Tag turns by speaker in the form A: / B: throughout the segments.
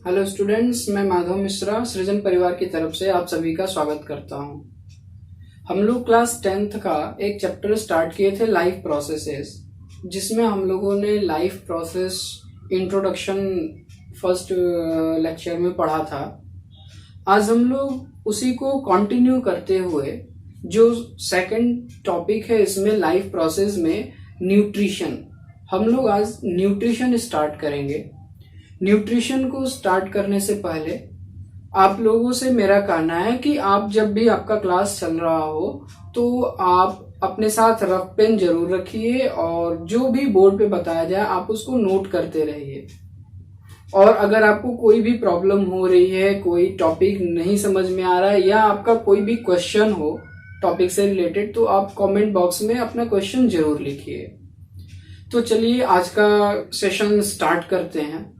A: Hello students, मैं माधव मिश्रा सृजन परिवार की तरफ से आप सभी का स्वागत करता हूं। हम लोग क्लास 10th का एक चैप्टर स्टार्ट किए थे, लाइफ प्रोसेसेस, जिसमें हम लोगों ने life process introduction first lecture में पढ़ा था। आज हम लोग उसी को कंटिन्यू करते हुए जो सेकंड टॉपिक है इसमें लाइफ प्रोसेस में न्यूट्रिशन, हम लोग आज न्यूट्रिशन स्टार्ट करेंगे। न्यूट्रिशन को स्टार्ट करने से पहले आप लोगों से मेरा कहना है कि आप जब भी आपका क्लास चल रहा हो तो आप अपने साथ रफ पेन जरूर रखिए और जो भी बोर्ड पे बताया जाए आप उसको नोट करते रहिए। और अगर आपको कोई भी प्रॉब्लम हो रही है, कोई टॉपिक नहीं समझ में आ रहा है या आपका कोई भी क्वेश्चन हो टॉपिक से रिलेटेड, तो आप कमेंट बॉक्स में अपना क्वेश्चन जरूर लिखिए। तो चलिए आज का सेशन स्टार्ट करते हैं।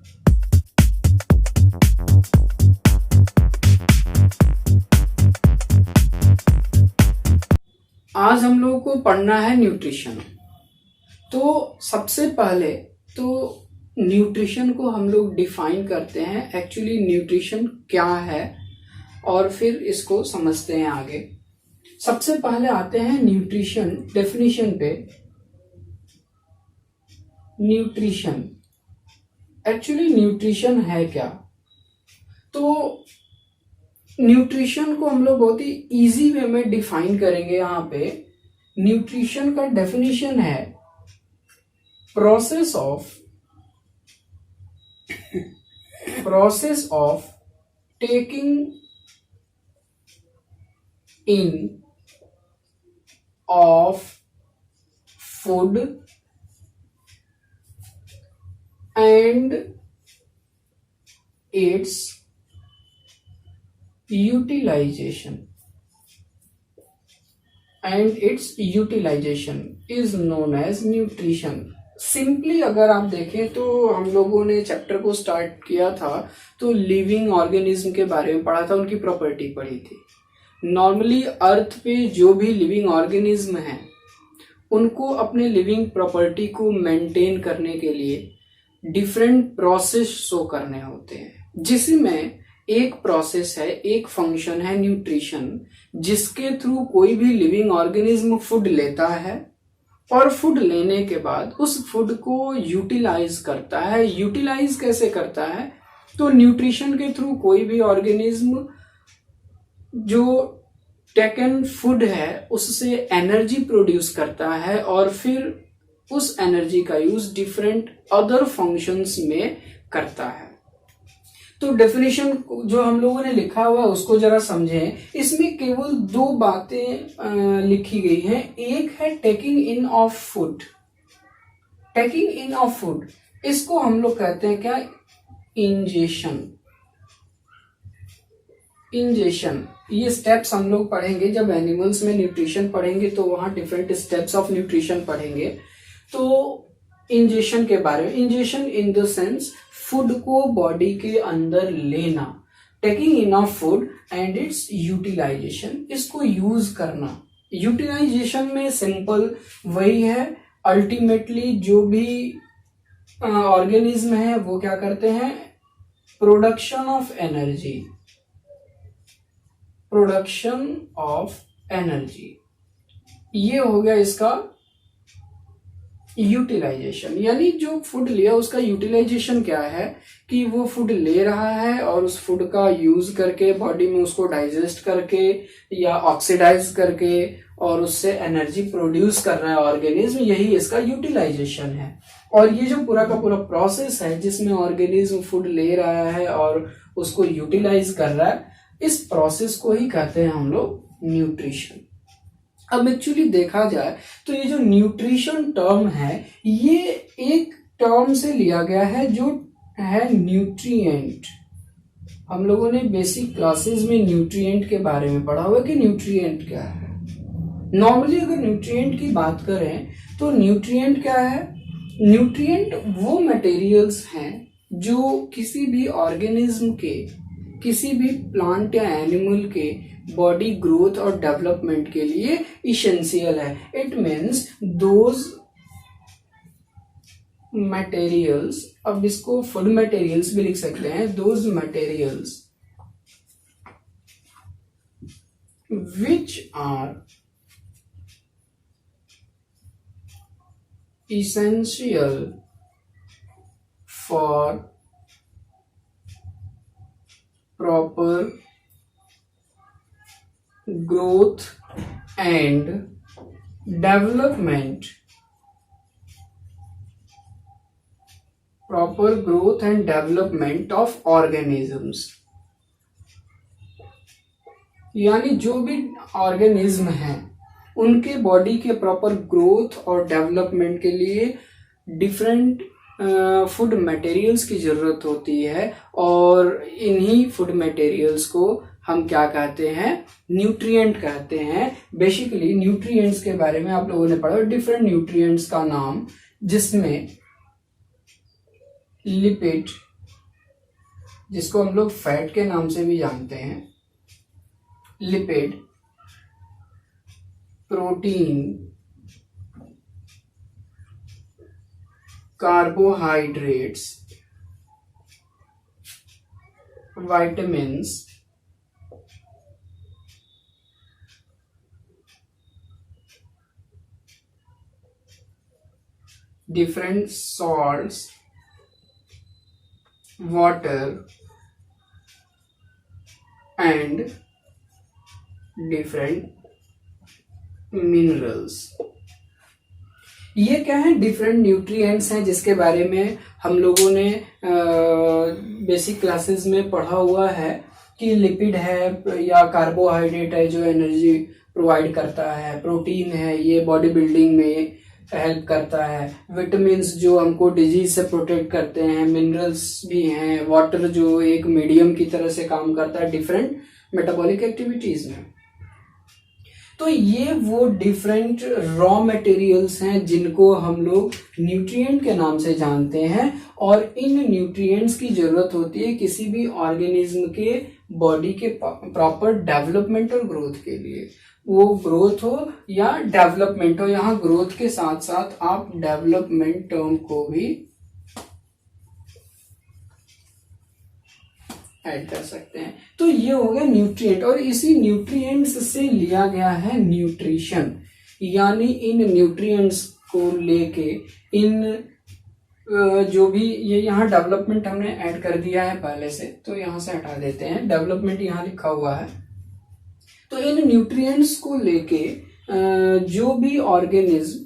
A: आज हम लोगों को पढ़ना है न्यूट्रिशन। तो सबसे पहले तो न्यूट्रिशन को हम लोग डिफाइन करते हैं, एक्चुअली न्यूट्रिशन क्या है, और फिर इसको समझते हैं आगे। सबसे पहले आते हैं न्यूट्रिशन डेफिनेशन पे। न्यूट्रिशन, एक्चुअली न्यूट्रिशन है क्या? तो न्यूट्रिशन को हम लोग बहुत ही इजी वे में डिफाइन करेंगे। यहाँ पे न्यूट्रिशन का डेफिनेशन है process of taking in of food and it's utilization is known as nutrition। Simply अगर आप देखें तो हम लोगों ने चैप्टर को स्टार्ट किया था तो लिविंग ऑर्गेनिज्म के बारे में पढ़ा था, उनकी प्रॉपर्टी पढ़ी थी। नॉर्मली अर्थ पे जो भी लिविंग ऑर्गेनिज्म हैं उनको अपने लिविंग प्रॉपर्टी को मेंटेन करने के लिए डिफरेंट प्रोसेस शो करने होते हैं, जिसमें एक प्रोसेस है, एक फंक्शन है न्यूट्रिशन, जिसके थ्रू कोई भी लिविंग ऑर्गेनिज्म फूड लेता है और फूड लेने के बाद उस फूड को यूटिलाइज करता है। यूटिलाइज कैसे करता है? तो न्यूट्रिशन के थ्रू कोई भी ऑर्गेनिज्म जो टेकन फूड है उससे एनर्जी प्रोड्यूस करता है और फिर उस एनर्जी का यूज डिफरेंट अदर फंक्शंस में करता है। तो डेफिनेशन जो हम लोगों ने लिखा हुआ है उसको जरा समझें। इसमें केवल दो बातें लिखी गई हैं। एक है taking in of food. Taking in of food, इसको हम लोग कहते हैं क्या? इंजेशन। इंजेशन, ये स्टेप्स हम लोग पढ़ेंगे जब एनिमल्स में न्यूट्रिशन पढ़ेंगे तो वहां डिफरेंट स्टेप्स ऑफ न्यूट्रिशन पढ़ेंगे। तो इंजेशन के बारे में, ingestion in the sense food को बॉडी के अंदर लेना, taking in of food and its utilisation, इसको यूज करना। यूटिलाइजेशन में सिंपल वही है, अल्टीमेटली जो भी ऑर्गेनिज्म है वो क्या करते हैं? Production of energy, production of energy, ये हो गया इसका यूटिलाइजेशन। यानी जो फूड लिया उसका यूटिलाइजेशन क्या है कि वो फूड ले रहा है और उस फूड का यूज करके बॉडी में उसको डाइजेस्ट करके या ऑक्सीडाइज करके और उससे एनर्जी प्रोड्यूस कर रहा है ऑर्गेनिज्म, यही इसका यूटिलाइजेशन है। और ये जो पूरा का पूरा प्रोसेस है जिसमें ऑर्गेनिज्म फूड ले रहा है और उसको यूटिलाइज कर रहा है, इस प्रोसेस को ही कहते हैं हम लोग न्यूट्रिशन। अब एक्चुअली देखा जाए तो ये जो न्यूट्रिशन टर्म है ये एक टर्म से लिया गया है जो है न्यूट्रिएंट। हम लोगों ने बेसिक क्लासेस में न्यूट्रिएंट के बारे में पढ़ा हुआ कि न्यूट्रिएंट क्या है। नॉर्मली अगर न्यूट्रिएंट की बात करें तो न्यूट्रिएंट क्या है? न्यूट्रिएंट वो मटेरियल्स हैं जो किसी भी ऑर्गेनिज्म के, किसी भी प्लांट या एनिमल के बॉडी ग्रोथ और डेवलपमेंट के लिए इसेंशियल है। इट मीन्स दोज मटेरियल्स, अब इसको फूड मटेरियल्स भी लिख सकते हैं, those materials which are essential for proper growth and development, proper growth and development of organisms। यानी जो भी ऑर्गेनिज्म हैं उनके बॉडी के प्रॉपर ग्रोथ और डेवलपमेंट के लिए डिफरेंट फूड मटेरियल्स की ज़रूरत होती है, और इन्हीं फूड मटेरियल्स को हम क्या कहते हैं, न्यूट्रिएंट कहते हैं। बेसिकली न्यूट्रिएंट्स के बारे में आप लोगों ने पढ़ा, डिफरेंट न्यूट्रिएंट्स का नाम, जिसमें लिपिड, जिसको हम लोग फैट के नाम से भी जानते हैं, lipid, protein, carbohydrates, vitamins, different salts, water and different minerals. ये क्या है, डिफरेंट न्यूट्रिएंट्स हैं जिसके बारे में हम लोगों ने बेसिक क्लासेस में पढ़ा हुआ है कि लिपिड है या कार्बोहाइड्रेट है जो एनर्जी प्रोवाइड करता है, प्रोटीन है ये बॉडी बिल्डिंग में हेल्प करता है, विटामिन्स जो हमको डिजीज से प्रोटेक्ट करते हैं, मिनरल्स भी हैं, वाटर जो एक मीडियम की तरह से काम करता है डिफरेंट मेटाबॉलिक एक्टिविटीज में। तो ये वो डिफरेंट रॉ मटेरियल्स हैं जिनको हम लोग न्यूट्रिएंट के नाम से जानते हैं, और इन न्यूट्रिएंट्स की जरूरत होती है किसी भी ऑर्गेनिज्म के बॉडी के प्रॉपर डेवलपमेंट और ग्रोथ के लिए, वो ग्रोथ हो या डेवलपमेंट हो। यहाँ ग्रोथ के साथ साथ आप डेवलपमेंट टर्म को भी ऐड कर सकते हैं। तो ये हो गया न्यूट्रिएंट, और इसी न्यूट्रिएंट्स से लिया गया है न्यूट्रिशन, यानी इन न्यूट्रिएंट्स को लेके इन जो भी ये यहाँ डेवलपमेंट हमने ऐड कर दिया है पहले से, तो यहाँ से हटा देते हैं, डेवलपमेंट यहाँ लिखा हुआ है। तो इन न्यूट्रिएंट्स को लेके जो भी ऑर्गेनिज्म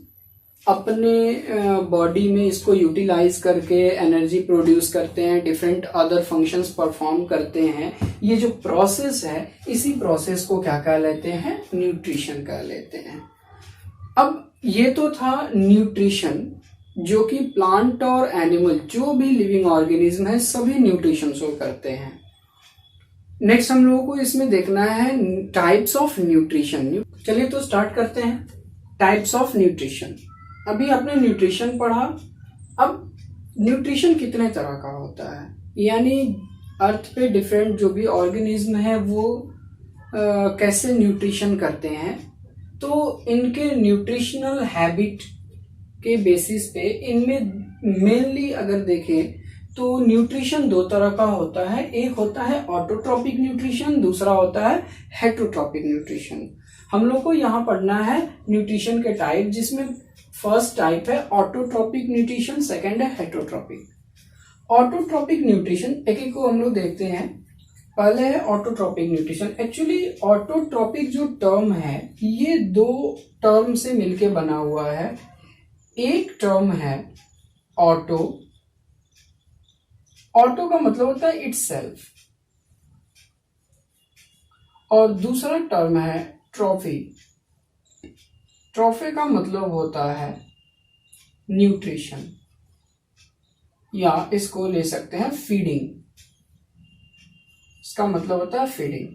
A: अपने बॉडी में इसको यूटिलाइज करके एनर्जी प्रोड्यूस करते हैं, डिफरेंट अदर फंक्शंस परफॉर्म करते हैं, ये जो प्रोसेस है इसी प्रोसेस को क्या कह लेते हैं, न्यूट्रिशन कह लेते हैं। अब ये तो था न्यूट्रिशन, जो कि प्लांट और एनिमल जो भी लिविंग ऑर्गेनिज्म है सभी न्यूट्रिशन शो करते हैं। नेक्स्ट हम लोगों को इसमें देखना है टाइप्स ऑफ न्यूट्रिशन। चलिए तो स्टार्ट करते हैं। टाइप्स ऑफ न्यूट्रिशन, अभी आपने न्यूट्रिशन पढ़ा, अब न्यूट्रिशन कितने तरह का होता है, यानी अर्थ पे डिफरेंट जो भी ऑर्गेनिज्म है वो कैसे न्यूट्रिशन करते हैं। तो इनके न्यूट्रिशनल हैबिट के बेसिस पे इनमें मेनली अगर देखें तो न्यूट्रिशन दो तरह का होता है, एक होता है ऑटोट्रॉपिक न्यूट्रिशन, दूसरा होता है हेटरोट्रॉपिक न्यूट्रिशन। हम लोग को यहाँ पढ़ना है न्यूट्रिशन के टाइप, जिसमें फर्स्ट टाइप है ऑटोट्रॉपिक न्यूट्रिशन, सेकंड है हेटरोट्रॉपिक। ऑटोट्रॉपिक न्यूट्रिशन एक एक को हम लोग देखते हैं। पहले है ऑटोट्रॉपिक न्यूट्रिशन। एक्चुअली ऑटोट्रॉपिक जो टर्म है ये दो टर्म से मिलके बना हुआ है। एक टर्म है ऑटो, ऑटो का मतलब होता है इटसेल्फ, और दूसरा टर्म है ट्रॉफी। ट्रॉफी का मतलब होता है न्यूट्रिशन, या इसको ले सकते हैं फीडिंग, इसका मतलब होता है फीडिंग,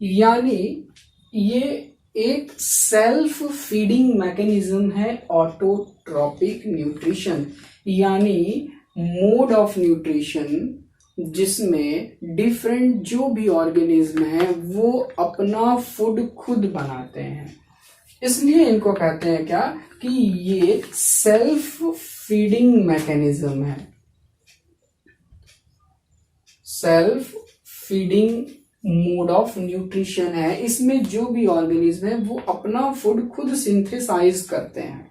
A: यानी ये एक सेल्फ फीडिंग मैकेनिज्म है ऑटोट्रॉपिक न्यूट्रिशन, यानी मोड ऑफ न्यूट्रिशन जिसमें डिफरेंट जो भी ऑर्गेनिज्म है वो अपना फूड खुद बनाते हैं। इसलिए इनको कहते हैं क्या कि ये सेल्फ फीडिंग मैकेनिज्म है, self feeding mode of nutrition है। इसमें जो भी ऑर्गेनिज्म है वो अपना फूड खुद सिंथेसाइज करते हैं।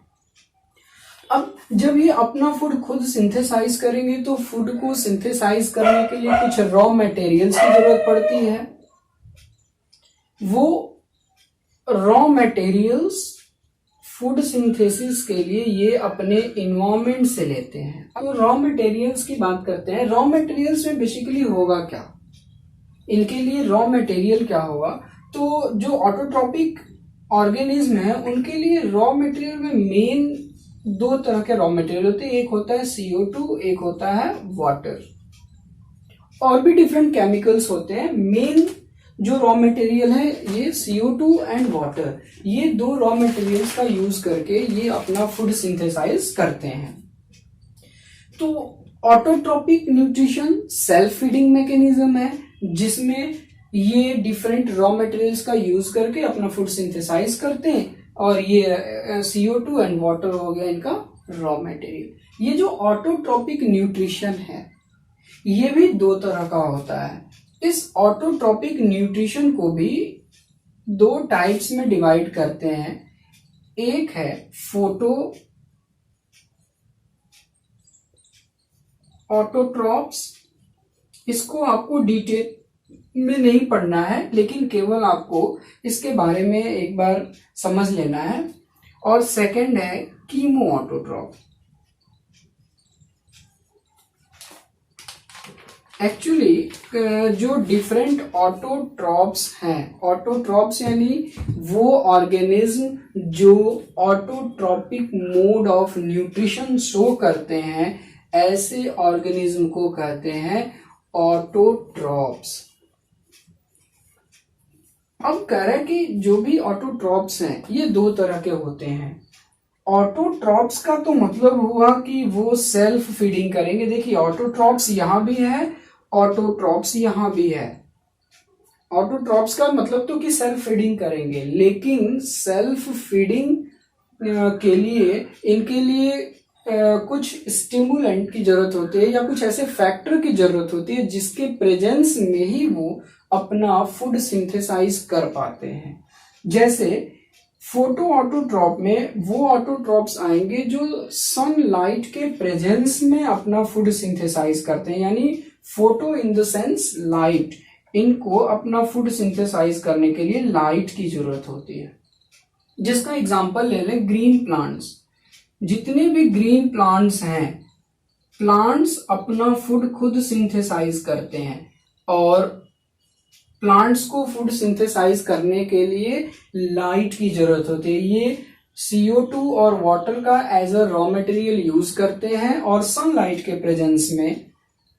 A: अब जब ये अपना फूड खुद सिंथेसाइज करेंगे तो फूड को सिंथेसाइज करने के लिए कुछ रॉ मटेरियल्स की जरूरत पड़ती है। वो रॉ मटेरियल्स फूड सिंथेसिस के लिए ये अपने इन्वायरमेंट से लेते हैं। अब रॉ मटेरियल्स की बात करते हैं। रॉ मटेरियल्स में बेसिकली होगा क्या, इनके लिए रॉ मटेरियल क्या होगा, तो जो ऑटोट्रॉपिक ऑर्गेनिज्म है उनके लिए रॉ मटेरियल में मेन दो तरह के रॉ मटेरियल होते हैं। एक होता है CO2, एक होता है वाटर। और भी डिफरेंट केमिकल्स होते हैं। मेन जो रॉ मटेरियल है ये CO2 एंड वाटर, ये दो रॉ मटेरियल्स का यूज करके ये अपना फूड सिंथेसाइज करते हैं। तो autotrophic nutrition self feeding mechanism है जिसमें ये डिफरेंट रॉ मटेरियल्स का यूज करके अपना फूड सिंथेसाइज करते हैं, और ये CO2 एंड वाटर हो गया इनका रॉ मटेरियल। ये जो ऑटोट्रॉपिक न्यूट्रिशन है ये भी दो तरह का होता है। इस ऑटोट्रॉपिक न्यूट्रिशन को भी दो टाइप्स में डिवाइड करते हैं। एक है फोटो ऑटोट्रॉप्स, इसको आपको डिटेल में नहीं पढ़ना है लेकिन केवल आपको इसके बारे में एक बार समझ लेना है। और सेकंड है कीमो ऑटोट्रॉप। एक्चुअली जो डिफरेंट ऑटोट्रॉप्स हैं, ऑटोट्रॉप्स यानी वो ऑर्गेनिज्म जो autotrophic mode of nutrition show करते हैं, ऐसे ऑर्गेनिज्म को कहते हैं ऑटोट्रॉप्स। अब कह रहे हैं कि जो भी ऑटोट्रॉप्स हैं ये दो तरह के होते हैं। ऑटोट्रॉप्स का तो मतलब हुआ कि वो सेल्फ फीडिंग करेंगे। देखिए ऑटोट्रॉप्स यहां भी है, ऑटोट्रॉप्स यहां भी है। ऑटोट्रॉप्स का मतलब तो कि सेल्फ फीडिंग करेंगे, लेकिन सेल्फ फीडिंग के लिए इनके लिए कुछ स्टिमुलेंट की जरूरत होती है या कुछ ऐसे फैक्टर की जरूरत होती है जिसके प्रेजेंस में ही वो अपना फूड सिंथेसाइज कर पाते हैं। जैसे फोटो ऑटोट्रॉप में वो ऑटोट्रॉप्स आएंगे जो सनलाइट के प्रेजेंस में अपना फूड सिंथेसाइज करते हैं, यानी photo in the sense light. इनको अपना फूड सिंथेसाइज करने के लिए लाइट की जरूरत होती है। जिसका एग्जांपल ले लें ग्रीन प्लांट्स। जितने भी ग्रीन प्लांट्स हैं, प्लांट्स अपना फूड खुद सिंथेसाइज करते हैं, और प्लांट्स को फूड सिंथेसाइज करने के लिए लाइट की जरूरत होती है। ये CO2 और वाटर का as a raw material use करते हैं, और सनलाइट के प्रेजेंस में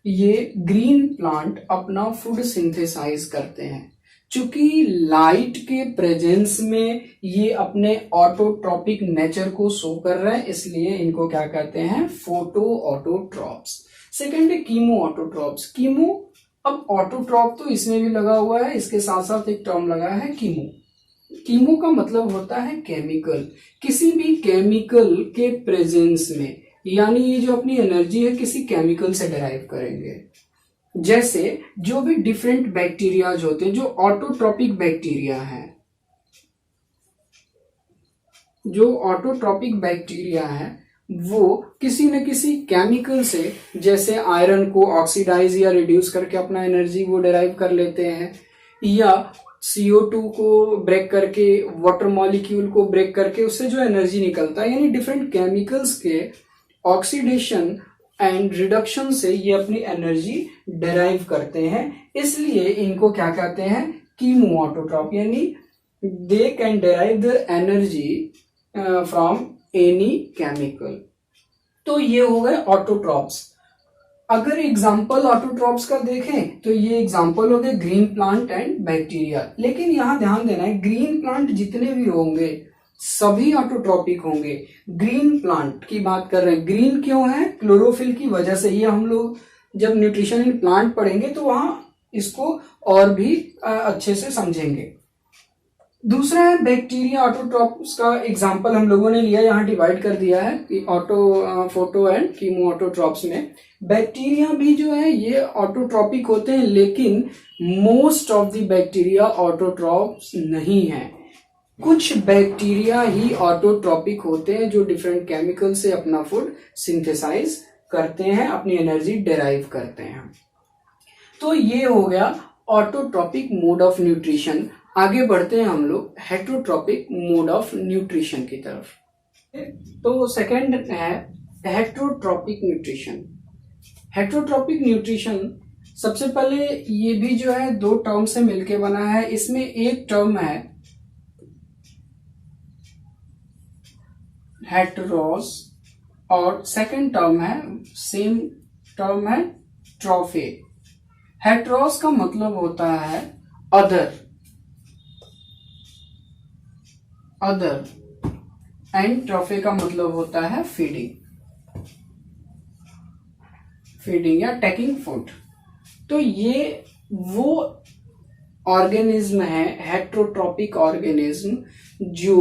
A: ये ग्रीन प्लांट अपना फूड सिंथेसाइज करते हैं। चूंकि लाइट के प्रेजेंस में ये अपने ऑटोट्रॉपिक नेचर को शो कर रहे हैं, इसलिए इनको क्या कहते हैं, फोटो ऑटोट्रॉप्स। सेकेंड है कीमो ऑटोट्रॉप्स। कीमो, अब ऑटोट्रॉप तो इसमें भी लगा हुआ है, इसके साथ साथ एक टर्म लगा है कीमो। कीमो का मतलब होता है केमिकल। किसी भी केमिकल के प्रेजेंस में, यानी ये जो अपनी एनर्जी है किसी केमिकल से डिराइव करेंगे। जैसे जो भी डिफरेंट बैक्टीरियाज होते हैं, जो ऑटोट्रॉपिक बैक्टीरिया हैं, जो ऑटोट्रॉपिक बैक्टीरिया है वो किसी न किसी केमिकल से, जैसे आयरन को ऑक्सीडाइज या रिड्यूस करके अपना एनर्जी वो डिराइव कर लेते हैं, या CO2 को ब्रेक करके, वाटर मॉलिक्यूल को ब्रेक करके उससे जो एनर्जी निकलता है, यानी डिफरेंट केमिकल्स के ऑक्सीडेशन एंड रिडक्शन से ये अपनी एनर्जी डिराइव करते हैं। इसलिए इनको क्या कहते हैं, कीमो ऑटोट्रॉप, यानी they can derive their energy from any chemical. तो ये हो गए ऑटोट्रॉप्स। अगर एग्जाम्पल ऑटोट्रॉप्स का देखें तो ये एग्जाम्पल हो गए ग्रीन प्लांट एंड बैक्टीरिया। लेकिन यहां ध्यान देना है, ग्रीन प्लांट जितने भी होंगे सभी ऑटोट्रॉपिक होंगे। ग्रीन प्लांट की बात कर रहे हैं, ग्रीन क्यों है, क्लोरोफिल की वजह से। ये हम लोग जब न्यूट्रिशन इन प्लांट पढ़ेंगे तो वहां इसको और भी अच्छे से समझेंगे। दूसरा है बैक्टीरिया ऑटोट्रॉप्स का एग्जांपल हम लोगों ने लिया, यहाँ डिवाइड कर दिया है कि auto photo and chemo autotrophs में। बैक्टीरिया भी जो है ये ऑटोट्रॉपिक होते हैं, लेकिन most of the bacteria autotrophs नहीं है। कुछ बैक्टीरिया ही ऑटोट्रॉपिक होते हैं जो डिफरेंट केमिकल से अपना फूड सिंथेसाइज करते हैं, अपनी एनर्जी डिराइव करते हैं। तो ये हो गया ऑटोट्रॉपिक मोड ऑफ न्यूट्रिशन। आगे बढ़ते हैं हम लोग हेटरोट्रॉपिक मोड ऑफ न्यूट्रिशन की तरफ। तो सेकंड है हेटरोट्रॉपिक न्यूट्रिशन। हेटरोट्रॉपिक न्यूट्रिशन सबसे पहले ये भी जो है दो टर्म से मिलके बना है। इसमें एक टर्म है हेटरोस और सेकंड टर्म है, सेम टर्म है, ट्रॉफे। हेटरोस का मतलब होता है अदर एंड ट्रॉफे का मतलब होता है फीडिंग या टेकिंग फूड। तो ये वो ऑर्गेनिज्म है हेटरोट्रॉपिक ऑर्गेनिज्म जो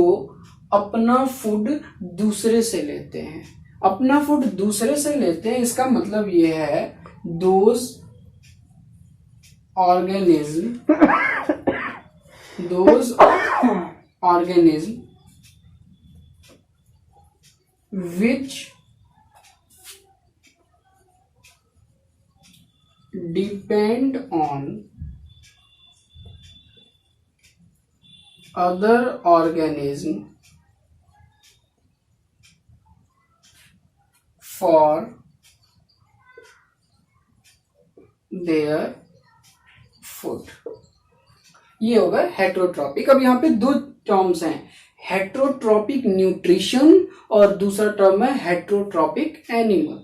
A: अपना फूड दूसरे से लेते हैं। अपना फूड दूसरे से लेते हैं, इसका मतलब ये है those organism which depend on other organism for their food। ये होगा हेटरोट्रॉपिक। अब यहाँ पे दो टर्म्स हैं, हेटरोट्रॉपिक न्यूट्रिशन और दूसरा टर्म है हेटरोट्रॉपिक एनिमल।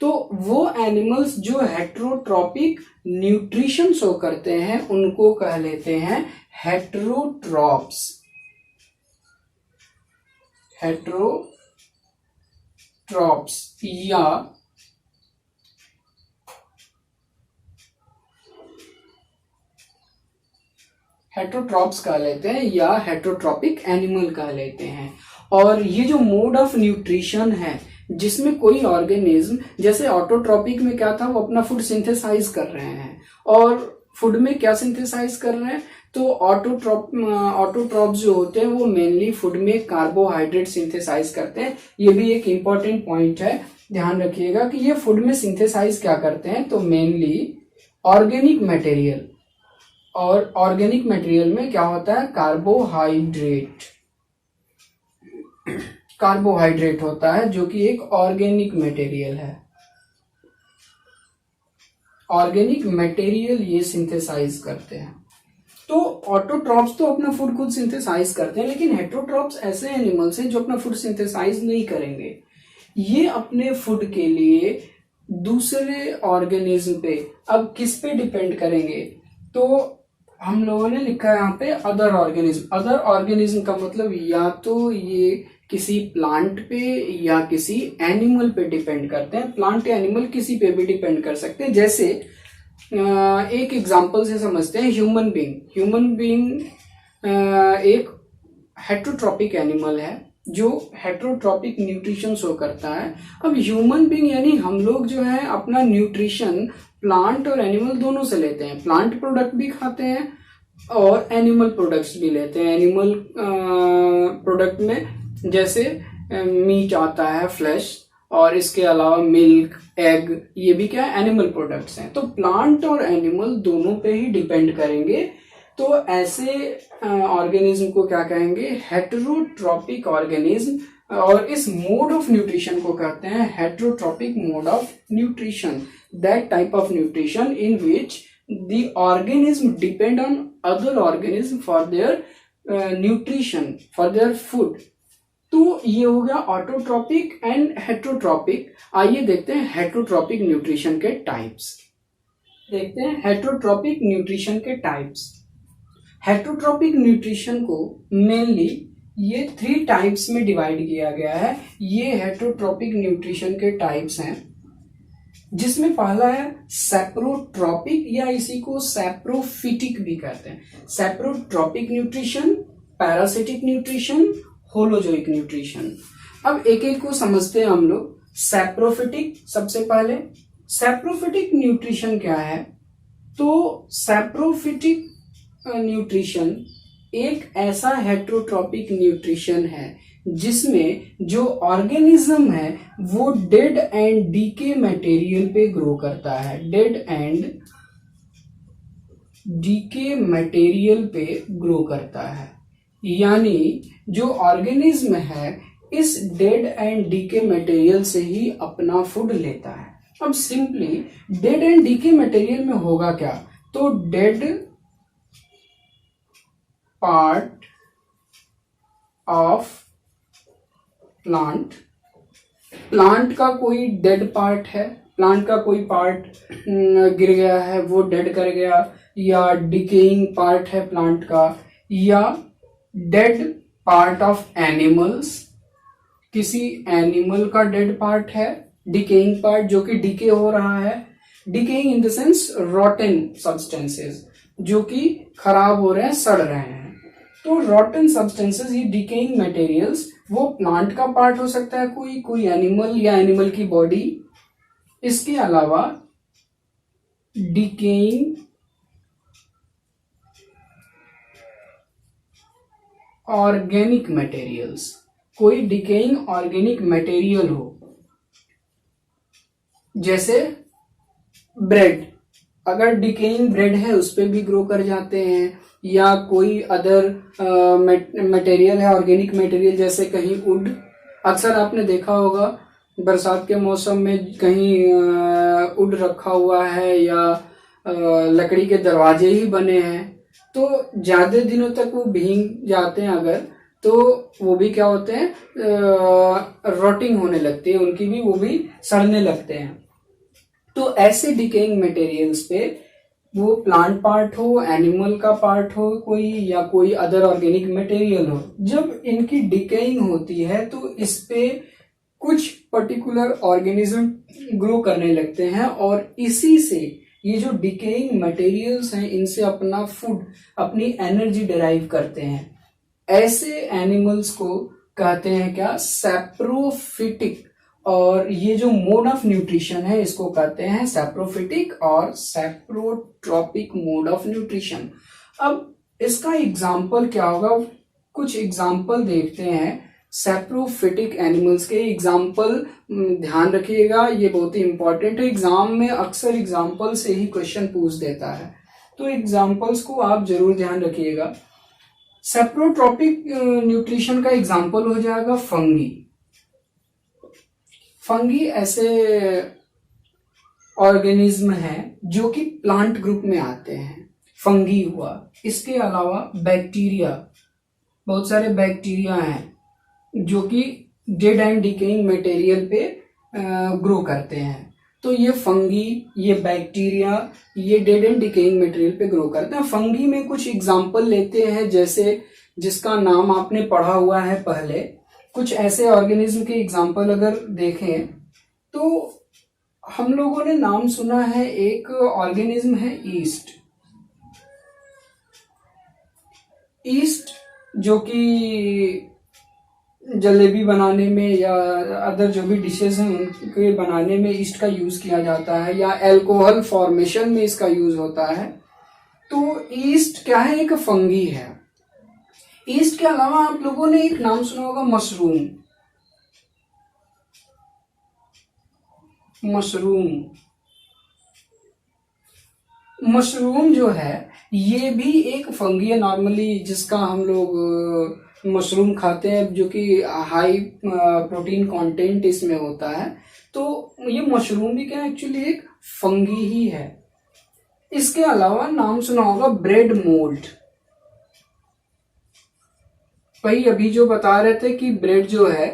A: तो वो एनिमल्स जो हेटरोट्रॉपिक न्यूट्रिशन शो करते हैं उनको कह लेते हैं हेटरोट्रॉप्स। या हेटरोट्रॉप्स कह लेते हैं या हेटरोट्रॉपिक एनिमल कह लेते हैं। और ये जो मोड ऑफ न्यूट्रिशन है जिसमें कोई ऑर्गेनिज्म, जैसे ऑटोट्रॉपिक में क्या था, वो अपना फूड सिंथेसाइज कर रहे हैं, और फूड में क्या सिंथेसाइज कर रहे हैं, तो ऑटोट्रॉप्स जो होते हैं वो मेनली फूड में कार्बोहाइड्रेट सिंथेसाइज करते हैं। ये भी एक इंपॉर्टेंट पॉइंट है, ध्यान रखिएगा कि ये फूड में सिंथेसाइज क्या करते हैं, तो मेनली ऑर्गेनिक मटेरियल। और ऑर्गेनिक मटेरियल में क्या होता है, कार्बोहाइड्रेट होता है, जो कि एक ऑर्गेनिक मटेरियल है। ऑर्गेनिक मटेरियल ये सिंथेसाइज करते हैं। तो ऑटोट्रॉप्स तो अपना फूड खुद सिंथेसाइज करते हैं, लेकिन हेटरोट्रॉप्स ऐसे एनिमल्स हैं जो अपना फूड सिंथेसाइज नहीं करेंगे। ये अपने फूड के लिए दूसरे ऑर्गेनिज्म पे, अब किस पे डिपेंड करेंगे, तो हम लोगों ने लिखा है यहाँ पे अदर ऑर्गेनिज्म। अदर ऑर्गेनिज्म का मतलब या तो ये किसी प्लांट पे या किसी एनिमल पे डिपेंड करते हैं। प्लांट या एनिमल किसी पे भी डिपेंड कर सकते हैं। जैसे एक एग्जांपल से समझते हैं, ह्यूमन बीइंग एक हेटरोट्रॉपिक एनिमल है जो हेटरोट्रॉपिक न्यूट्रिशन शो करता है। अब ह्यूमन बीइंग यानी हम लोग जो है अपना न्यूट्रिशन प्लांट और एनिमल दोनों से लेते हैं। प्लांट प्रोडक्ट भी खाते हैं और एनिमल प्रोडक्ट्स भी लेते हैं। एनिमल प्रोडक्ट में जैसे मीट आता है, फ्लैश, और इसके अलावा मिल्क, एग, ये भी क्या है, एनिमल प्रोडक्ट्स हैं। तो प्लांट और एनिमल दोनों पे ही डिपेंड करेंगे। तो ऐसे ऑर्गेनिज्म को क्या कहेंगे, हेटरोट्रॉपिक ऑर्गेनिज्म। और इस मोड ऑफ न्यूट्रिशन को कहते हैं heterotrophic mode of nutrition. That type of nutrition in which the organism depend on other organism for their nutrition, for their food. तो ये हो गया ऑटोट्रॉपिक एंड हेटरोट्रॉपिक। आइए देखते हैं हेटरोट्रॉपिक न्यूट्रिशन के टाइप्स। देखते हैं हेटरोट्रॉपिक न्यूट्रिशन के टाइप्स। हेटरोट्रॉपिक न्यूट्रिशन को मेनली ये 3 टाइप्स में डिवाइड किया गया है। ये हेटरोट्रॉपिक न्यूट्रिशन के टाइप्स हैं, जिसमें पहला है सैप्रोट्रॉपिक, या इसी को सैप्रोफिटिक भी कहते हैं। Saprotrophic nutrition, parasitic nutrition, holozoic nutrition. अब एक एक को समझते हैं हम लोग। सैप्रोफिटिक, सबसे पहले सैप्रोफिटिक न्यूट्रिशन क्या है? तो सैप्रोफिटिक न्यूट्रिशन एक ऐसा हेट्रोट्रॉपिक न्यूट्रिशन है जिसमें जो ऑर्गेनिज्म है वो डेड एंड डीके मटेरियल पे ग्रो करता है, डेड एंड डीके मटेरियल पे ग्रो करता है। यानी जो ऑर्गेनिज्म है इस डेड एंड डीके मटेरियल से ही अपना फूड लेता है। अब simply dead and decay material में होगा क्या? तो dead part of plant, plant का कोई डेड पार्ट है, प्लांट का कोई पार्ट गिर गया है वो डेड कर गया, या डिकेइंग पार्ट है प्लांट का, या डेड पार्ट ऑफ एनिमल्स, किसी एनिमल का डेड पार्ट है, डिकेइंग पार्ट जो कि डिके हो रहा है, decaying in the sense रॉटन substances जो कि खराब हो रहे हैं, सड़ रहे हैं। तो रॉटन सब्सटेंसेस, ये डिकेइंग मटेरियल्स, वो प्लांट का पार्ट हो सकता है, कोई एनिमल या एनिमल की बॉडी। इसके अलावा डिकेइंग ऑर्गेनिक मटेरियल्स, कोई डिकेइंग ऑर्गेनिक मटेरियल हो, जैसे ब्रेड, अगर डिकेइंग ब्रेड है उस पर भी ग्रो कर जाते हैं, या कोई अदर मटेरियल है, ऑर्गेनिक मटेरियल, जैसे कहीं वुड। अक्सर आपने देखा होगा बरसात के मौसम में कहीं वुड रखा हुआ है या लकड़ी के दरवाजे ही बने हैं, तो ज्यादा दिनों तक वो भीग जाते हैं अगर, तो वो भी क्या होते हैं, रॉटिंग होने लगती है उनकी भी, वो भी सड़ने लगते हैं। तो ऐसे डिकेइंग मटेरियल्स पे, वो प्लांट पार्ट हो, एनिमल का पार्ट हो कोई, या कोई अदर ऑर्गेनिक मटेरियल हो, जब इनकी डिकेइंग होती है तो इस पे कुछ पर्टिकुलर ऑर्गेनिज्म ग्रो करने लगते हैं, और इसी से ये जो डिकेइंग मटेरियल्स हैं इनसे अपना फूड, अपनी एनर्जी डिराइव करते हैं। ऐसे एनिमल्स को कहते हैं क्या? सैप्रोफिटिक। और ये जो मोड ऑफ न्यूट्रिशन है इसको कहते हैं सैप्रोफिटिक और सैप्रोट्रॉपिक मोड ऑफ न्यूट्रिशन। अब इसका एग्जाम्पल क्या होगा? कुछ एग्जाम्पल देखते हैं सैप्रोफिटिक एनिमल्स के। एग्जाम्पल ध्यान रखिएगा, ये बहुत ही इंपॉर्टेंट है, एग्जाम में अक्सर एग्जाम्पल से ही क्वेश्चन पूछ देता है, तो एग्जाम्पल्स को आप जरूर ध्यान रखिएगा। सैप्रोट्रॉपिक न्यूट्रिशन का एग्जाम्पल हो जाएगा फंगी। फंगी ऐसे ऑर्गेनिज्म हैं जो कि प्लांट ग्रुप में आते हैं, फंगी हुआ। इसके अलावा बैक्टीरिया, बहुत सारे बैक्टीरिया हैं जो कि डेड एंड डिकेइंग मटेरियल पे ग्रो करते हैं, तो ये फंगी, ये बैक्टीरिया, ये डेड एंड डिकेइंग मटेरियल पे ग्रो करते हैं। फंगी में कुछ एग्जाम्पल लेते हैं, जैसे जिसका नाम आपने पढ़ा हुआ है पहले, कुछ ऐसे ऑर्गेनिज्म के एग्जाम्पल अगर देखें तो हम लोगों ने नाम सुना है, एक ऑर्गेनिज्म है ईस्ट। ईस्ट जो कि जलेबी बनाने में या अदर जो भी डिशेस हैं उनके बनाने में ईस्ट का यूज किया जाता है, या अल्कोहल फॉर्मेशन में इसका यूज होता है। तो ईस्ट क्या है? एक फंगी है। ईस्ट के अलावा आप लोगों ने एक नाम सुना होगा मशरूम। मशरूम जो है ये भी एक फंगी है नॉर्मली, जिसका हम लोग मशरूम खाते हैं, जो कि हाई प्रोटीन कंटेंट इसमें होता है। तो ये मशरूम भी क्या है? एक्चुअली एक फंगी ही है। इसके अलावा नाम सुना होगा ब्रेड मोल्ड। भाई अभी जो बता रहे थे कि ब्रेड जो है,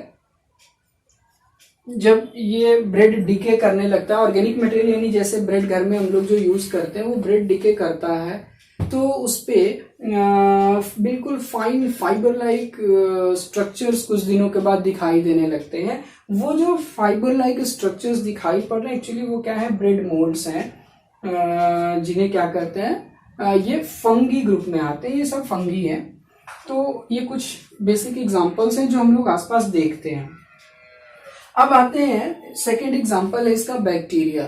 A: जब ये ब्रेड डिके करने लगता है, ऑर्गेनिक मटेरियल यानी जैसे ब्रेड घर में हम लोग जो यूज करते हैं वो ब्रेड डिके करता है, तो उसपे बिल्कुल फाइन फाइबर लाइक स्ट्रक्चर्स कुछ दिनों के बाद दिखाई देने लगते हैं। वो जो फाइबर लाइक स्ट्रक्चर्स दिखाई पड़ रहे हैं एक्चुअली वो क्या है? ब्रेड मोल्ड्स हैं, जिन्हें क्या कहते हैं, ये फंगी ग्रुप में आते हैं, ये सब फंगी हैं। तो ये कुछ बेसिक एग्जांपल्स हैं जो हम लोग आसपास देखते हैं। अब आते हैं, सेकंड एग्जांपल है इसका बैक्टीरिया।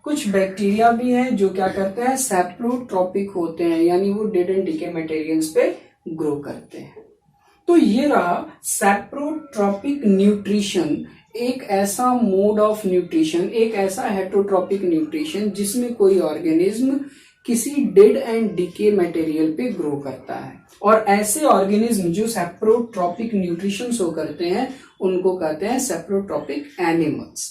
A: कुछ बैक्टीरिया भी हैं जो क्या करते हैं, सैप्रोट्रॉपिक होते हैं, यानी वो डेड एंड डीके मटेरियल्स पे ग्रो करते हैं। तो ये रहा सैप्रोट्रॉपिक न्यूट्रिशन, एक ऐसा मोड ऑफ न्यूट्रिशन, एक ऐसा हेटरोट्रॉपिक न्यूट्रिशन जिसमें कोई ऑर्गेनिज्म किसी डेड एंड डीके मटेरियल पे ग्रो करता है। और ऐसे ऑर्गेनिज्म जो सैप्रोट्रॉपिक न्यूट्रिशन शो करते हैं उनको कहते हैं सैप्रोट्रॉपिक एनिमल्स।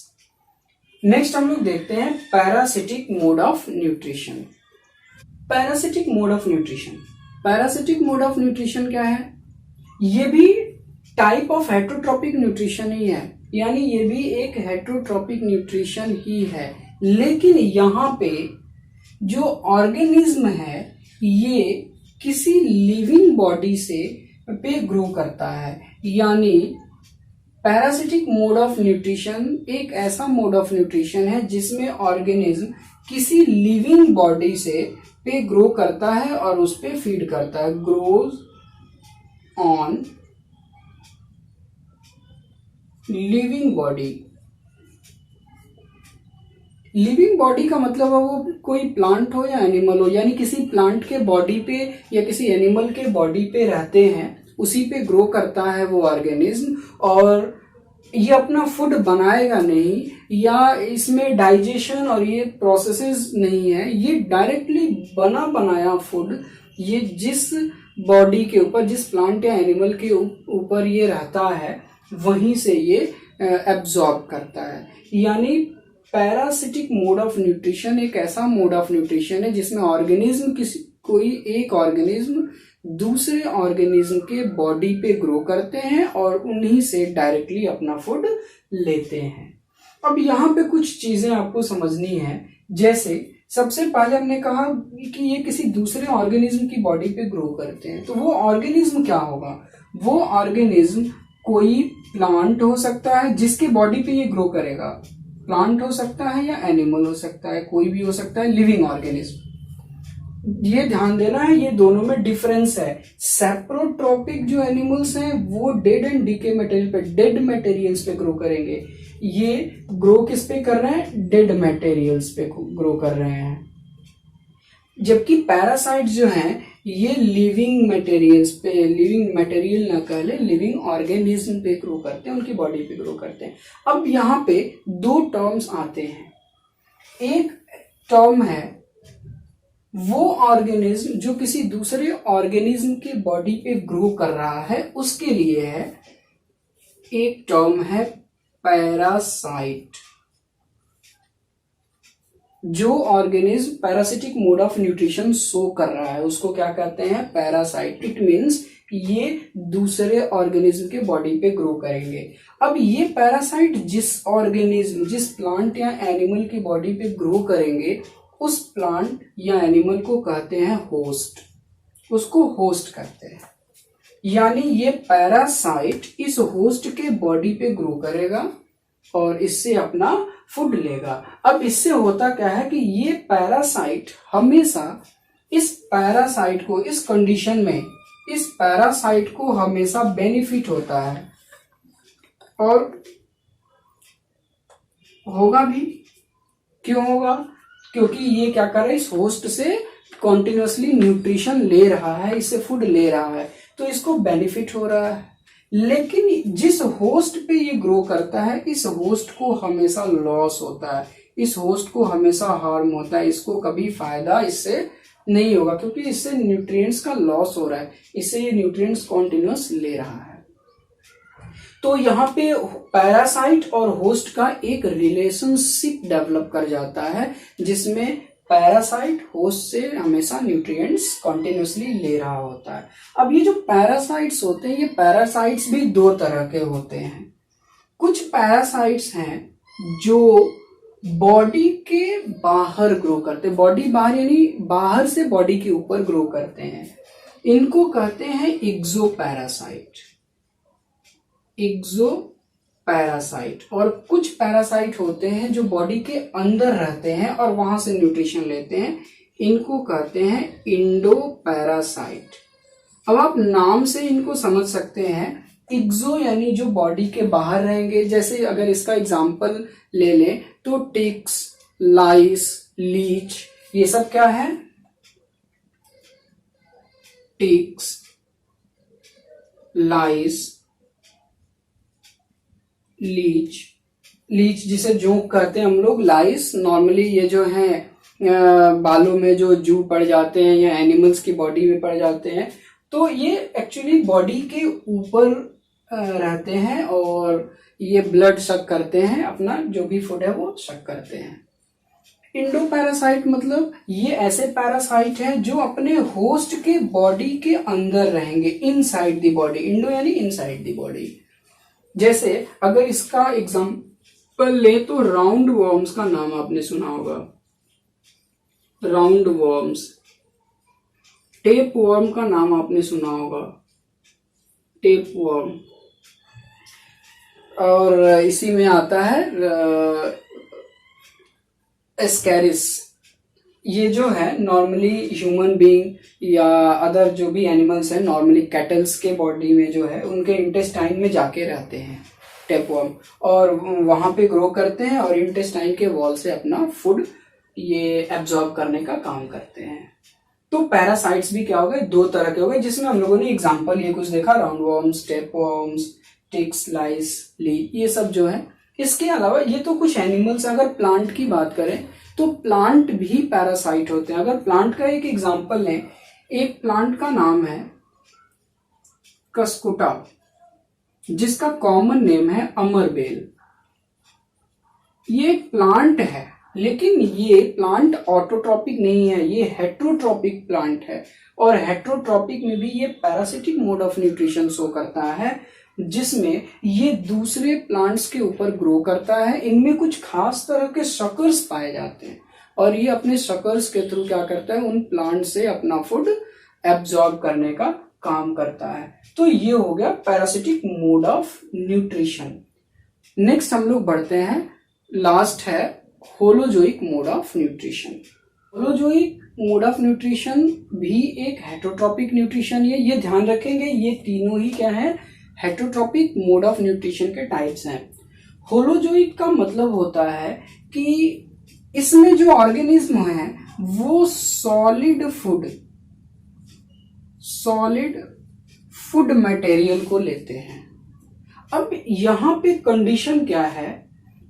A: नेक्स्ट हम लोग देखते हैं parasitic mode of nutrition. Parasitic mode of nutrition, parasitic mode of nutrition क्या है? ये भी टाइप ऑफ हेटरोट्रॉपिक न्यूट्रिशन ही है, यानी ये भी एक हेटरोट्रॉपिक न्यूट्रिशन ही है, लेकिन यहाँ पे जो ऑर्गेनिज्म है ये किसी लिविंग बॉडी से पे ग्रो करता है। यानी पैरासिटिक मोड ऑफ न्यूट्रिशन एक ऐसा मोड ऑफ न्यूट्रिशन है जिसमें ऑर्गेनिज्म किसी लिविंग बॉडी से पे ग्रो करता है और उस पे फीड करता है। Grows on living body. Living body का मतलब है वो कोई प्लांट हो या एनिमल हो, यानी किसी प्लांट के बॉडी पे या किसी एनिमल के बॉडी पे रहते हैं, उसी पे ग्रो करता है वो ऑर्गेनिज्म। और ये अपना फूड बनाएगा नहीं, या इसमें डाइजेशन और ये प्रोसेसेस नहीं है, ये डायरेक्टली बना बनाया फूड ये जिस बॉडी के ऊपर, जिस प्लांट या एनिमल के ऊपर ये रहता है वहीं से ये एब्जॉर्ब करता है। यानी पैरासिटिक मोड ऑफ न्यूट्रिशन एक ऐसा मोड ऑफ न्यूट्रिशन है जिसमें ऑर्गेनिज्म कोई एक ऑर्गेनिज्म दूसरे ऑर्गेनिज्म के बॉडी पे ग्रो करते हैं और उन्हीं से डायरेक्टली अपना फूड लेते हैं। अब यहाँ पे कुछ चीजें आपको समझनी है। जैसे सबसे पहले हमने कहा कि ये किसी दूसरे ऑर्गेनिज्म की बॉडी पे ग्रो करते हैं, तो वो ऑर्गेनिज्म क्या होगा? वो ऑर्गेनिज्म कोई प्लांट हो सकता है जिसके बॉडी पे ये ग्रो करेगा, प्लांट हो सकता है या एनिमल हो सकता है, कोई भी हो सकता है, लिविंग ऑर्गेनिज्म। ये ध्यान देना है, ये दोनों में डिफरेंस है। सैप्रोट्रॉपिक जो एनिमल्स हैं वो डेड एंड डीके मटेरियल पे, डेड मटेरियल्स पे ग्रो करेंगे। ये ग्रो किस पे कर रहे हैं? डेड मटेरियल्स पे ग्रो कर रहे हैं। जबकि पैरासाइट जो हैं ये लिविंग मटेरियल्स पे, लिविंग मटेरियल ना कह ले, लिविंग ऑर्गेनिज्म पे ग्रो करते हैं, उनकी बॉडी पे ग्रो करते हैं। अब यहाँ पे दो टर्म्स आते हैं। एक टर्म है वो ऑर्गेनिज्म जो किसी दूसरे ऑर्गेनिज्म के बॉडी पे ग्रो कर रहा है उसके लिए है। एक टर्म है पैरासाइट। जो organism parasitic mode of nutrition show कर रहा है उसको क्या कहते हैं? पैरासाइट। इट मीन्स ये दूसरे ऑर्गेनिज्म के बॉडी पे ग्रो करेंगे। अब ये पैरासाइट जिस ऑर्गेनिज्म, जिस प्लांट या एनिमल की बॉडी पे ग्रो करेंगे उस प्लांट या एनिमल को कहते हैं होस्ट, उसको होस्ट करते हैं। यानी ये पैरासाइट इस होस्ट के बॉडी पे ग्रो करेगा और इससे अपना फूड लेगा। अब इससे होता क्या है कि ये पैरासाइट हमेशा इस पैरासाइट को, इस कंडीशन में इस पैरासाइट को हमेशा बेनिफिट होता है और होगा भी। क्यों होगा? क्योंकि ये क्या कर रहा है, इस होस्ट से कॉन्टिन्यूसली न्यूट्रिशन ले रहा है, इससे फूड ले रहा है, तो इसको बेनिफिट हो रहा है। लेकिन जिस होस्ट पे ये ग्रो करता है इस होस्ट को हमेशा लॉस होता है, इस होस्ट को हमेशा हार्म होता है, इसको कभी फायदा इससे नहीं होगा क्योंकि इससे न्यूट्रिएंट्स का लॉस हो रहा है, इससे ये न्यूट्रिएंट्स कॉन्टिन्यूस ले रहा है। तो यहाँ पे पैरासाइट और होस्ट का एक रिलेशनशिप डेवलप कर जाता है जिसमें पैरासाइट होस्ट से हमेशा न्यूट्रिएंट्स कॉन्टिन्यूसली ले रहा होता है। अब ये जो पैरासाइट्स होते हैं, ये पैरासाइट्स भी दो तरह के होते हैं। कुछ पैरासाइट्स हैं जो बॉडी के बाहर ग्रो करते हैं, बॉडी बाहर यानी बाहर से बॉडी के ऊपर ग्रो करते हैं, इनको कहते हैं एक्सो पैरासाइट, एक्सो पैरासाइट। और कुछ पैरासाइट होते हैं जो बॉडी के अंदर रहते हैं और वहां से न्यूट्रिशन लेते हैं, इनको कहते हैं इंडो पैरासाइट, अब आप नाम से इनको समझ सकते हैं। एक्सो यानी जो बॉडी के बाहर रहेंगे, जैसे अगर इसका एग्जांपल ले लें तो टिक्स, लाइस, लीच, ये सब क्या है? टिक्स, लाइस, लीच। लीच जिसे जोंक कहते हैं हम लोग। लाइस नॉर्मली ये जो है बालों में जो जू पड़ जाते हैं या एनिमल्स की बॉडी में पड़ जाते हैं, तो ये एक्चुअली बॉडी के ऊपर रहते हैं और ये ब्लड सक करते हैं, अपना जो भी फूड है वो सक करते हैं। इंडो पैरासाइट मतलब ये ऐसे पैरासाइट हैं जो अपने होस्ट के बॉडी के अंदर रहेंगे, इनसाइड द बॉडी। इंडो यानी इनसाइड द बॉडी। जैसे अगर इसका एग्जांपल ले तो राउंड वर्म्स का नाम आपने सुना होगा, राउंड वर्म्स। टेप वर्म का नाम आपने सुना होगा, टेप वर्म। और इसी में आता है एस्कैरिस। ये जो है नॉर्मली ह्यूमन बीइंग या अदर जो भी एनिमल्स हैं, नॉर्मली कैटल्स के बॉडी में जो है उनके इंटेस्टाइन में जाके रहते हैं टेपवर्म, और वहां पे ग्रो करते हैं और इंटेस्टाइन के वॉल से अपना फूड ये एब्जॉर्ब करने का काम करते हैं। तो पैरासाइट्स भी क्या हो गए? दो तरह के हो गए, जिसमें हम लोगों ने एग्जांपल ये कुछ देखा, राउंड वर्म्स, टेपवर्म्स, टिक्स, लाइस, लीच, ये सब जो है। इसके अलावा ये तो कुछ एनिमल्स। अगर प्लांट की बात करें तो प्लांट भी पैरासाइट होते हैं। अगर प्लांट का एक एग्जांपल लें, एक प्लांट का नाम है कस्कुटा, जिसका कॉमन नेम है अमरबेल। ये प्लांट है, लेकिन ये प्लांट ऑटोट्रॉपिक नहीं है, ये हेट्रोट्रॉपिक प्लांट है। और हेट्रोट्रॉपिक में भी ये parasitic mode of nutrition show करता है, जिसमें ये दूसरे प्लांट्स के ऊपर ग्रो करता है। इनमें कुछ खास तरह के शकर्स पाए जाते हैं और ये अपने शकर्स के थ्रू क्या करता है? उन प्लांट से अपना फूड एब्जॉर्ब करने का काम करता है। तो ये हो गया parasitic mode of nutrition. Next हम लोग बढ़ते हैं, लास्ट है holozoic mode of nutrition. Holozoic mode of nutrition भी एक हेट्रोट्रॉपिक न्यूट्रिशन है। ये ध्यान रखेंगे, ये तीनों ही क्या है? हेट्रोट्रॉपिक मोड ऑफ न्यूट्रिशन के टाइप्स हैं। होलोजोइक का मतलब होता है कि इसमें जो ऑर्गेनिज्म है वो सॉलिड फूड मटेरियल को लेते हैं। अब यहाँ पे कंडीशन क्या है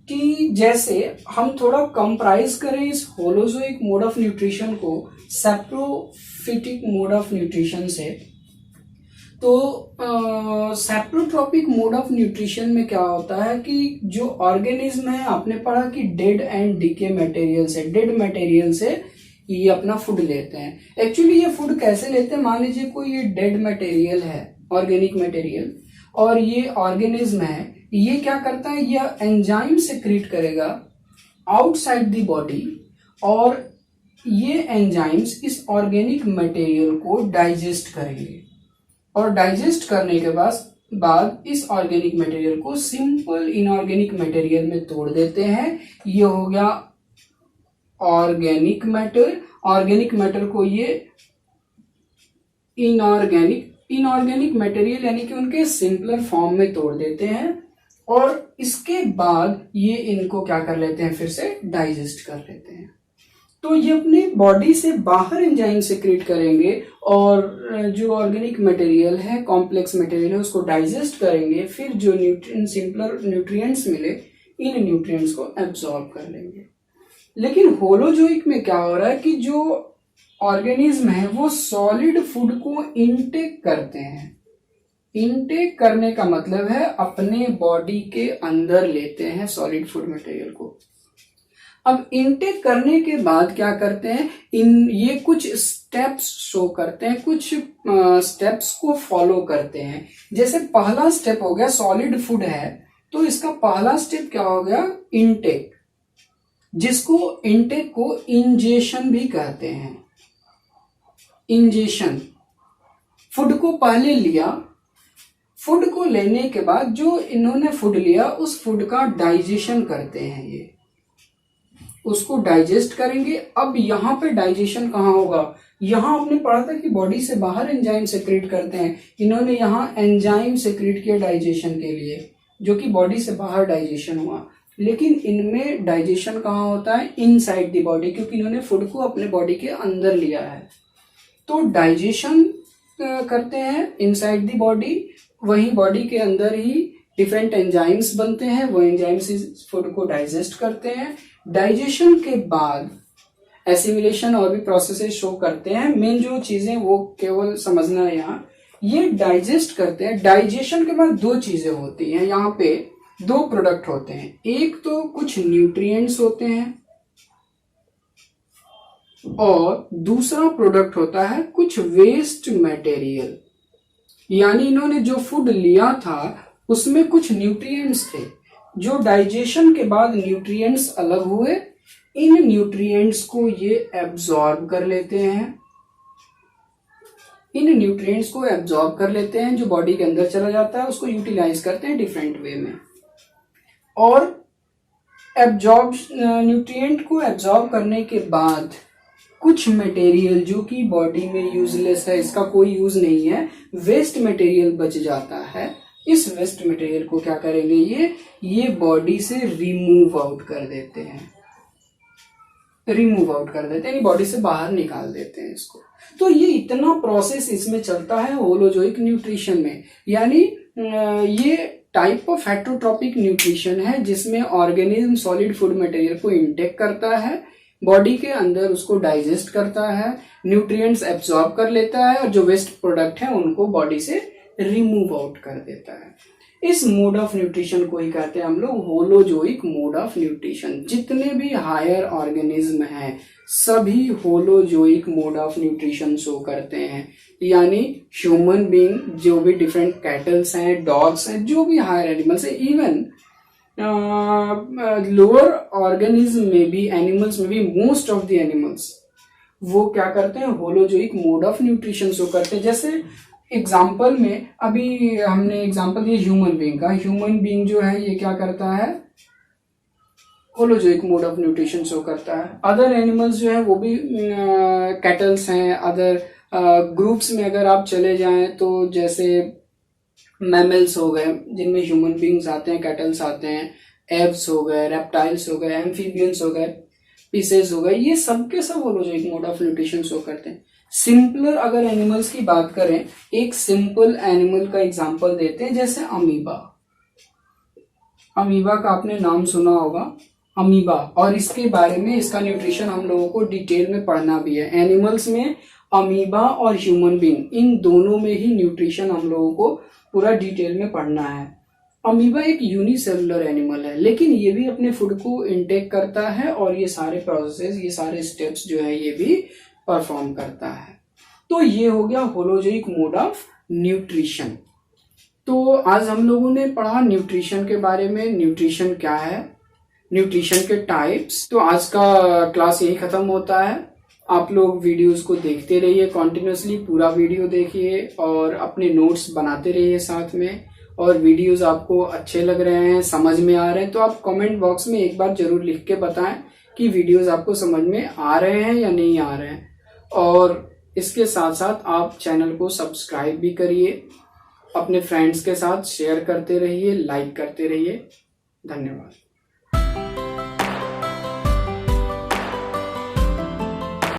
A: कि जैसे हम थोड़ा कंप्राइज करें इस होलोजोइक मोड ऑफ न्यूट्रिशन को सैप्रोफिटिक मोड ऑफ न्यूट्रिशन से, तो सैप्रोट्रॉपिक मोड ऑफ न्यूट्रिशन में क्या होता है कि जो ऑर्गेनिज्म है, आपने पढ़ा कि डेड एंड डीके मटेरियल से, डेड मटेरियल से ये अपना फूड लेते हैं। एक्चुअली ये फूड कैसे लेते हैं? मान लीजिए कोई ये डेड मटेरियल है, ऑर्गेनिक मटेरियल, और ये ऑर्गेनिज्म है, ये क्या करता है? ये एंजाइम सेक्रेट करेगा आउटसाइड द बॉडी, और ये एंजाइम्स इस ऑर्गेनिक मटेरियल को डाइजेस्ट करेंगे, और डाइजेस्ट करने के बाद इस ऑर्गेनिक मटेरियल को सिंपल इनऑर्गेनिक मटेरियल में तोड़ देते हैं। ये हो गया ऑर्गेनिक मैटर। ऑर्गेनिक मैटर को ये इनऑर्गेनिक मटेरियल यानी कि उनके सिंपलर फॉर्म में तोड़ देते हैं, और इसके बाद ये इनको क्या कर लेते हैं? फिर से डाइजेस्ट कर लेते हैं। तो ये अपने बॉडी से बाहर एंजाइम सेक्रेट करेंगे और जो ऑर्गेनिक मटेरियल है, कॉम्प्लेक्स मटेरियल है, उसको डाइजेस्ट करेंगे। फिर जो सिंपलर न्यूट्रिएंट्स मिले, इन न्यूट्रिएंट्स को एब्जॉर्ब कर लेंगे। लेकिन होलोजोइक में क्या हो रहा है कि जो ऑर्गेनिज्म है वो सॉलिड फूड को इनटेक करते हैं। इनटेक करने का मतलब है अपने बॉडी के अंदर लेते हैं सॉलिड फूड मटेरियल को। अब इनटेक करने के बाद क्या करते हैं? ये कुछ स्टेप्स शो करते हैं, कुछ स्टेप्स को फॉलो करते हैं। जैसे पहला स्टेप हो गया, सॉलिड फूड है तो इसका पहला स्टेप क्या हो गया? इनटेक, जिसको इनटेक को इंजेशन भी कहते हैं। इंजेशन, फूड को पहले लिया, फूड को लेने के बाद जो इन्होंने फूड लिया उस फूड का डाइजेशन करते हैं, ये उसको डाइजेस्ट करेंगे। अब यहां पे डाइजेशन कहाँ होगा? यहाँ आपने पढ़ा था कि बॉडी से बाहर एंजाइम सेक्रेट करते हैं, इन्होंने यहाँ एंजाइम सेक्रेट किया डाइजेशन के लिए, जो कि बॉडी से बाहर डाइजेशन हुआ। लेकिन इनमें डाइजेशन कहाँ होता है? इनसाइड द बॉडी, क्योंकि इन्होंने फूड को अपने बॉडी के अंदर लिया है। तो डाइजेशन करते हैं इनसाइड द बॉडी, वहीं बॉडी के अंदर ही डिफरेंट एंजाइम्स बनते हैं, वो एंजाइम्स इस फूड को डाइजेस्ट करते हैं। डाइजेशन के बाद एसिमिलेशन और भी प्रोसेसेस शो करते हैं। मेन जो चीजें वो केवल समझना है यहाँ, ये डाइजेस्ट करते हैं। डाइजेशन के बाद दो चीजें होती हैं, यहाँ पे दो प्रोडक्ट होते हैं। एक तो कुछ न्यूट्रिएंट्स होते हैं और दूसरा प्रोडक्ट होता है कुछ वेस्ट मटेरियल। यानी इन्होंने जो फूड लिया था उसमें कुछ न्यूट्रिएंट्स थे, जो डाइजेशन के बाद न्यूट्रिएंट्स अलग हुए, इन न्यूट्रिएंट्स को ये एब्जॉर्ब कर लेते हैं। इन न्यूट्रिएंट्स को एब्जॉर्ब कर लेते हैं, जो बॉडी के अंदर चला जाता है, उसको यूटिलाइज करते हैं डिफरेंट वे में। और एब्जॉर्ब न्यूट्रिएंट को एब्जॉर्ब करने के बाद कुछ मटेरियल जो कि बॉडी में यूजलेस है, इसका कोई यूज नहीं है, वेस्ट मटेरियल बच जाता है। इस वेस्ट मटेरियल को क्या करेंगे, ये बॉडी से रिमूव आउट कर देते हैं, यानी बॉडी से बाहर निकाल देते हैं इसको। तो ये इतना प्रोसेस इसमें चलता है होलोजोइक न्यूट्रिशन में। यानी ये टाइप ऑफ हेटरोट्रॉपिक न्यूट्रिशन है जिसमें ऑर्गेनिज्म सॉलिड फूड मटेरियल को इंटेक करता है, बॉडी के अंदर उसको डाइजेस्ट करता है, न्यूट्रिएंट्स एब्सॉर्ब कर लेता है और जो वेस्ट प्रोडक्ट है उनको बॉडी से रिमूव आउट कर देता है। इस मोड ऑफ न्यूट्रिशन को ही कहते हैं हम लोग होलोजोइक मोड ऑफ न्यूट्रिशन। जितने भी हायर ऑर्गेनिज्म हैं सभी holozoic mode of nutrition show करते हैं। यानी ह्यूमन बीइंग, जो भी डिफरेंट कैटल्स हैं, डॉग्स हैं, जो भी हायर एनिमल्स है, इवन लोअर ऑर्गेनिज्म में भी, एनिमल्स में भी, मोस्ट ऑफ द एनिमल्स वो क्या करते हैं, holozoic mode of nutrition show करते हैं। जैसे एग्जाम्पल में अभी हमने एग्जाम्पल दिया ह्यूमन बीइंग का। ह्यूमन बीइंग जो है ये क्या करता है, holozoic mode of nutrition show करता है। अदर एनिमल्स जो है वो भी कैटल्स हैं। अदर ग्रुप्स में अगर आप चले जाएं तो जैसे मैमल्स हो गए जिनमें ह्यूमन बीइंग्स आते हैं, कैटल्स आते हैं, एव्स हो गए, रेप्टाइल्स हो गए, एम्फीबियंस हो गए, पीसेस हो गए, ये सब के सब holozoic mode of nutrition show करते हैं। सिंपलर अगर एनिमल्स की बात करें, एक सिंपल एनिमल का एग्जांपल देते हैं, जैसे अमीबा। अमीबा का आपने नाम सुना होगा, अमीबा, और इसके बारे में, इसका न्यूट्रिशन हम लोगों को डिटेल में पढ़ना भी है। एनिमल्स में अमीबा और ह्यूमन बीइंग, इन दोनों में ही न्यूट्रिशन हम लोगों को पूरा डिटेल में पढ़ना है। अमीबा एक यूनिसेलुलर एनिमल है, लेकिन ये भी अपने फूड को इनटेक करता है और ये सारे प्रोसेस, ये सारे स्टेप्स जो है ये भी परफॉर्म करता है। तो ये हो गया होलोजोइक मोड ऑफ न्यूट्रिशन। तो आज हम लोगों ने पढ़ा न्यूट्रिशन के बारे में, न्यूट्रिशन क्या है, न्यूट्रिशन के टाइप्स। तो आज का क्लास यही खत्म होता है। आप लोग वीडियोस को देखते रहिए, कॉन्टिन्यूसली पूरा वीडियो देखिए और अपने नोट्स बनाते रहिए साथ में। और वीडियोस आपको अच्छे लग रहे हैं, समझ में आ रहे हैं, तो आप कमेंट बॉक्स में एक बार जरूर लिख के बताएं कि वीडियोस आपको समझ में आ रहे हैं या नहीं आ रहे हैं। और इसके साथ साथ आप चैनल को सब्सक्राइब भी करिए, अपने फ्रेंड्स के साथ शेयर करते रहिए, लाइक करते रहिए। धन्यवाद।